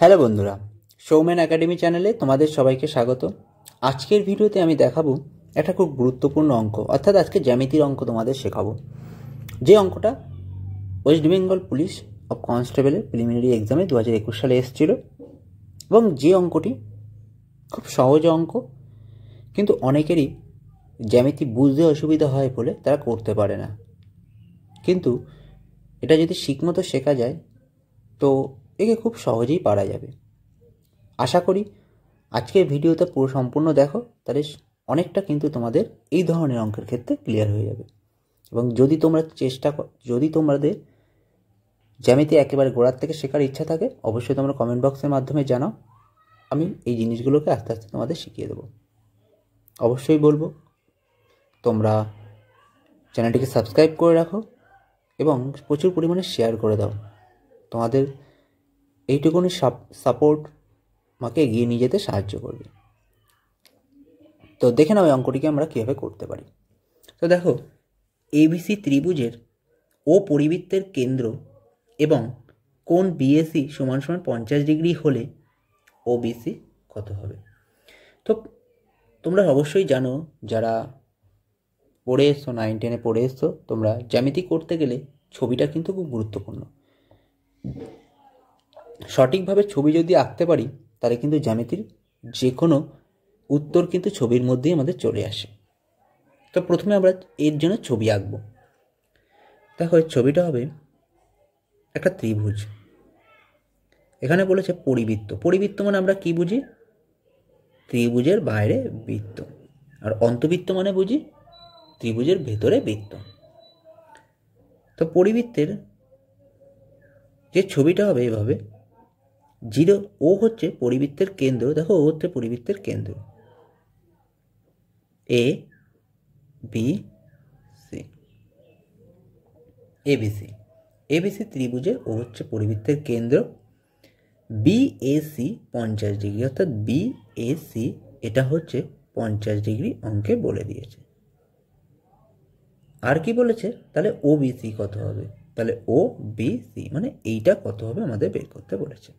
Hello বন্ধুরা, Soumen academy চ্যানেলে তোমাদের সবাইকে স্বাগত। আজকের ভিডিওতে আমি দেখাবো একটা খুব গুরুত্বপূর্ণ অঙ্ক, অর্থাৎ আজকে জ্যামিতির অঙ্ক তোমাদের শেখাবো। যে অঙ্কটা ওয়েস্ট বেঙ্গল পুলিশ অফ কনস্টেবলের প্রিলিমিনারি এক্সামে 2021 সালে এসেছিল, এবং যে অঙ্কটি খুব সহজ অঙ্ক, কিন্তু অনেকেরই জ্যামিতি বুঝতে অসুবিধা হয় বলে তারা করতে পারে না। কিন্তু এটা যদি ঠিকমতো শেখা যায় তো একে খুব সহজেই পারা যাবে। আশা করি আজকের ভিডিওটা পুরো সম্পূর্ণ দেখো, তাহলে অনেকটা কিন্তু তোমাদের এই ধরনের অঙ্কের ক্ষেত্রে ক্লিয়ার হয়ে যাবে। এবং যদি তোমাদের জ্যামিতি একেবারে গোড়ার থেকে শেখার ইচ্ছা থাকে, অবশ্যই তোমরা কমেন্ট বক্সের মাধ্যমে জানাও। আমি এই জিনিসগুলোকে আস্তে আস্তে তোমাদের শিখিয়ে দেবো। অবশ্যই বলবো তোমরা চ্যানেলটিকে সাবস্ক্রাইব করে রাখো এবং প্রচুর পরিমাণে শেয়ার করে দাও। তোমাদের এইটুকুনি সাপোর্ট আমাকে এগিয়ে নিয়ে যেতে সাহায্য করবে। তো দেখে নাও এই অঙ্কটিকে আমরা কীভাবে করতে পারি। তো দেখো, এবিসি ত্রিভুজের ও পরিবৃত্তের কেন্দ্র এবং কোণ বিএসি সমান সমান 50 ডিগ্রি হলে ওবিসি কত হবে? তো তোমরা অবশ্যই জানো, যারা পড়ে এসছো, 9-10-এ পড়ে এসছো, তোমরা জ্যামিতি করতে গেলে ছবিটা কিন্তু খুব গুরুত্বপূর্ণ। সঠিকভাবে ছবি যদি আঁকতে পারি তাহলে কিন্তু জ্যামিতির যে কোনো উত্তর কিন্তু ছবির মধ্যেই আমাদের চলে আসে। তো প্রথমে আমরা এর জন্য ছবি আঁকব। দেখো, ছবিটা হবে একটা ত্রিভুজ। এখানে বলেছে পরিবৃত্ত। পরিবৃত্ত মানে আমরা কি বুঝি? ত্রিভুজের বাইরে বৃত্ত। আর অন্তবৃত্ত মানে বুঝি ত্রিভুজের ভেতরে বৃত্ত। তো পরিবৃত্তের যে ছবিটা হবে এভাবে, 0 ও হচ্ছে পরিবৃত্তের কেন্দ্র। দেখো, ও হচ্ছে পরিবৃত্তের কেন্দ্র, A B C, ABC. ABC ত্রিভুজের ও হচ্ছে পরিবৃত্তের কেন্দ্র। বিএসি 50 ডিগ্রি, অর্থাৎ বিএসি এটা হচ্ছে 50 ডিগ্রি অঙ্কে বলে দিয়েছে। আর কি বলেছে? তাহলে ওবিসি কত হবে? তাহলে ও বিসি মানে এইটা কত হবে আমাদের বের করতে বলেছে।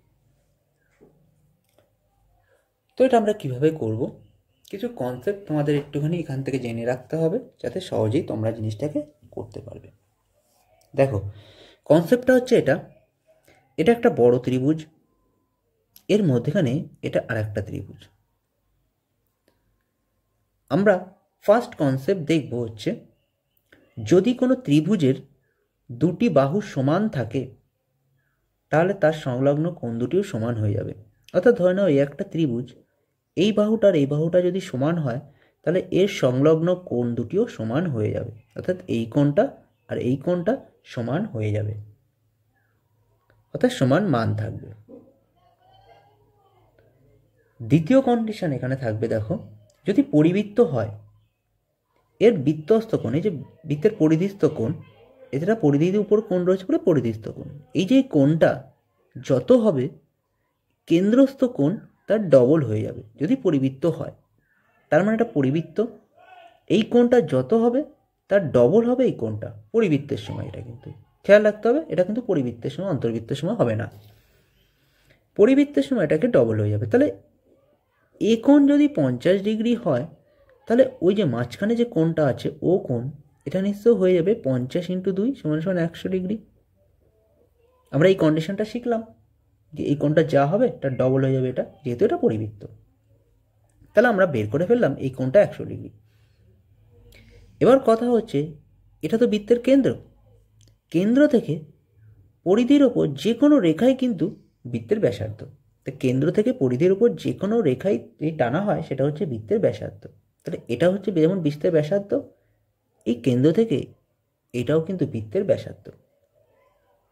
তো এটা আমরা কিভাবে করব? কিছু কনসেপ্ট তোমাদের একটুখানি এখান থেকে জেনে রাখতে হবে, যাতে সহজেই তোমরা জিনিসটাকে করতে পারবে। দেখো, কনসেপ্টটা হচ্ছে এটা একটা বড় ত্রিভুজ, এর মধ্যেখানে এটা আর একটা ত্রিভুজ। আমরা ফার্স্ট কনসেপ্ট দেখব হচ্ছে, যদি কোনো ত্রিভুজের দুটি বাহু সমান থাকে তাহলে তার সংলগ্ন কোণ দুটিও সমান হয়ে যাবে। অর্থাৎ ধরে নাও এই একটা ত্রিভুজ, এই বাহুটা যদি সমান হয় তাহলে এর সংলগ্ন কোণ দুটিও সমান হয়ে যাবে। অর্থাৎ এই কোণটা আর এই কোণটা সমান হয়ে যাবে, অর্থাৎ সমান মান থাকবে। দ্বিতীয় কন্ডিশন এখানে থাকবে, দেখো, যদি পরিবৃত্ত হয়, এর বৃত্তস্থ কোণ, এই যে বৃত্তের পরিধিস্থ কোণ, এছাড়া পরিধির উপর কোণ রয়েছে বলে পরিধিস্থ কোণ, এই যে কোণটা যত হবে কেন্দ্রস্থ কোণ তার ডবল হয়ে যাবে যদি পরিবৃত্ত হয়। তার মানে এটা পরিবৃত্ত, এই কোণটা যত হবে তার ডবল হবে এই কোণটা পরিবৃত্তের সময়। এটা কিন্তু খেয়াল রাখতে হবে, এটা কিন্তু পরিবৃত্তের সময়, অন্তর্বৃত্তের সময় হবে না। পরিবৃত্তের সময় এটাকে ডবল হয়ে যাবে। তাহলে এ কোণ যদি 50 ডিগ্রি হয়, তাহলে ওই যে মাঝখানে যে কোণটা আছে ও কোণ, এটা নিশ্চয় হয়ে যাবে 50 × 2 = 100 ডিগ্রি। আমরা এই কন্ডিশনটা শিখলাম যে এই কোণটা যা হবে তার ডবল হয়ে যাবে এটা, যেহেতু এটা পরিবৃত্ত। তাহলে আমরা বের করে ফেললাম এই কোণটা 100 ডিগ্রি। এবার কথা হচ্ছে, এটা তো বৃত্তের কেন্দ্র, কেন্দ্র থেকে পরিধির ওপর যে কোনো রেখাই কিন্তু বৃত্তের ব্যাসার্ধ। তো কেন্দ্র থেকে পরিধির ওপর যে কোনো রেখাই টানা হয় সেটা হচ্ছে বৃত্তের ব্যাসার্ধ। তাহলে এটা হচ্ছে যেমন বৃত্তের ব্যাসার্ধ, এই কেন্দ্র থেকে এটাও কিন্তু বৃত্তের ব্যাসার্ধ।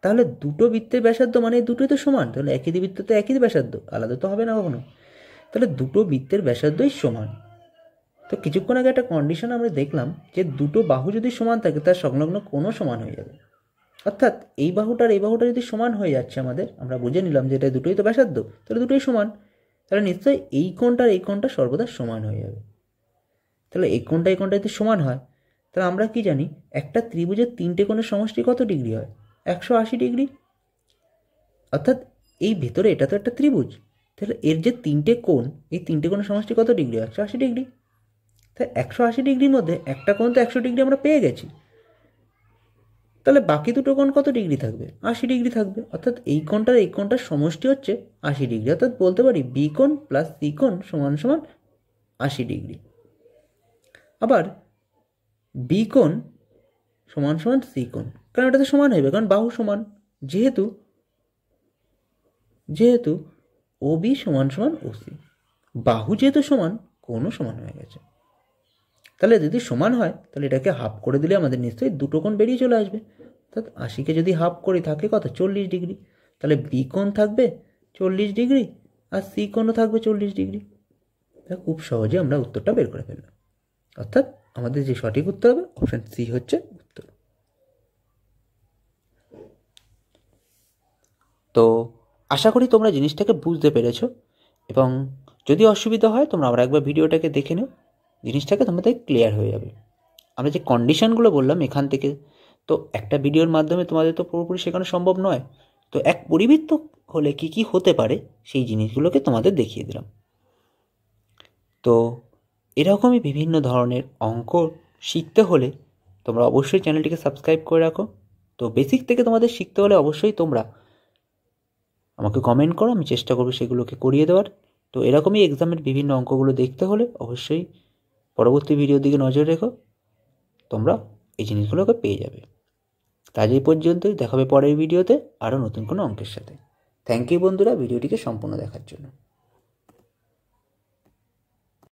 তাহলে দুটো বৃত্তের ব্যাসার্ধ মানে দুটোই তো সমান, তাহলে একই বৃত্ত তো একই ব্যাসার্ধ, আলাদা তো হবে না কখনো। তাহলে দুটো বৃত্তের ব্যাসার্ধই সমান। তো কিছুক্ষণ আগে একটা কন্ডিশন আমরা দেখলাম যে দুটো বাহু যদি সমান থাকে তার সংলগ্ন কোণও সমান হয়ে যাবে। অর্থাৎ এই বাহুটার এই বাহুটা যদি সমান হয়ে যাচ্ছে আমাদের, আমরা বুঝে নিলাম যে এটা দুটোই তো ব্যাসার্ধ, তাহলে দুটোই সমান, তাহলে নিশ্চয়ই এই কোণটার এই কোণটা সর্বদা সমান হয়ে যাবে। তাহলে এই কোণটা যদি সমান হয়, তাহলে আমরা কি জানি, একটা ত্রিভুজের 3টে কোণের সমষ্টি কত ডিগ্রি হয়? 180 ডিগ্রি। অর্থাৎ এই ভেতরে এটা তো একটা ত্রিভুজ, তাহলে এর যে 3টে কোণ, এই 3টে কোণের সমষ্টি কত ডিগ্রি? 180 ডিগ্রি। তাই 180 ডিগ্রির মধ্যে একটা কোণ তো 100 ডিগ্রি আমরা পেয়ে গেছি, তাহলে বাকি দুটো কোণ কত ডিগ্রি থাকবে? 80 ডিগ্রি থাকবে। অর্থাৎ এই কোণটার সমষ্টি হচ্ছে 80 ডিগ্রি। অর্থাৎ বলতে পারি বি কোণ প্লাস সি কোণ সমান সমান 80 ডিগ্রি। আবার বি কোণ সমান সমান সি কোণ, কারণ এটাতে সমান হবে, কারণ বাহু সমান। যেহেতু ও বি সমান সমান ও সি, বাহু যেহেতু সমান, কোণও সমান হয়ে গেছে। তাহলে যদি সমান হয় তাহলে এটাকে হাফ করে দিলে আমাদের নিশ্চয়ই দুটো কোণ বেরিয়ে চলে আসবে। অর্থাৎ 80কে যদি হাফ করি থাকে কত? 40 ডিগ্রি। তাহলে বি কোণ থাকবে 40 ডিগ্রি আর সি কোণও থাকবে 40 ডিগ্রি। খুব সহজে আমরা উত্তরটা বের করে ফেললাম। অর্থাৎ আমাদের যে সঠিক উত্তর হবে অপশন সি হচ্ছে উত্তর। তো আশা করি তোমরা জিনিসটাকে বুঝতে পেরেছো, এবং যদি অসুবিধা হয় তোমরা আবার একবার ভিডিওটাকে দেখে নিও, জিনিসটাকে তোমাদের ক্লিয়ার হয়ে যাবে। আমরা যে কন্ডিশনগুলো বললাম এখান থেকে, তো একটা ভিডিওর মাধ্যমে তোমাদের তো পুরোপুরি শেখানো সম্ভব নয়, তো এক পরিবৃত্ত হলে কি কি হতে পারে সেই জিনিসগুলোকে তোমাদের দেখিয়ে দিলাম। তো এরকমই বিভিন্ন ধরনের অঙ্ক শিখতে হলে তোমরা অবশ্যই চ্যানেলটিকে সাবস্ক্রাইব করে রাখো। তো বেসিক থেকে তোমাদের শিখতে হলে অবশ্যই তোমরা আমাকে কমেন্ট করো, আমি চেষ্টা করবো সেগুলোকে করিয়ে দেওয়ার। তো এরকমই এক্সামের বিভিন্ন অঙ্কগুলো দেখতে হলে অবশ্যই পরবর্তী ভিডিওর দিকে নজর রেখো, তোমরা এই জিনিসগুলোকে পেয়ে যাবে। আজ এই পর্যন্তই, দেখাবে পরের ভিডিওতে আরও নতুন কোনো অঙ্কের সাথে। থ্যাংক ইউ বন্ধুরা ভিডিওটিকে সম্পূর্ণ দেখার জন্য।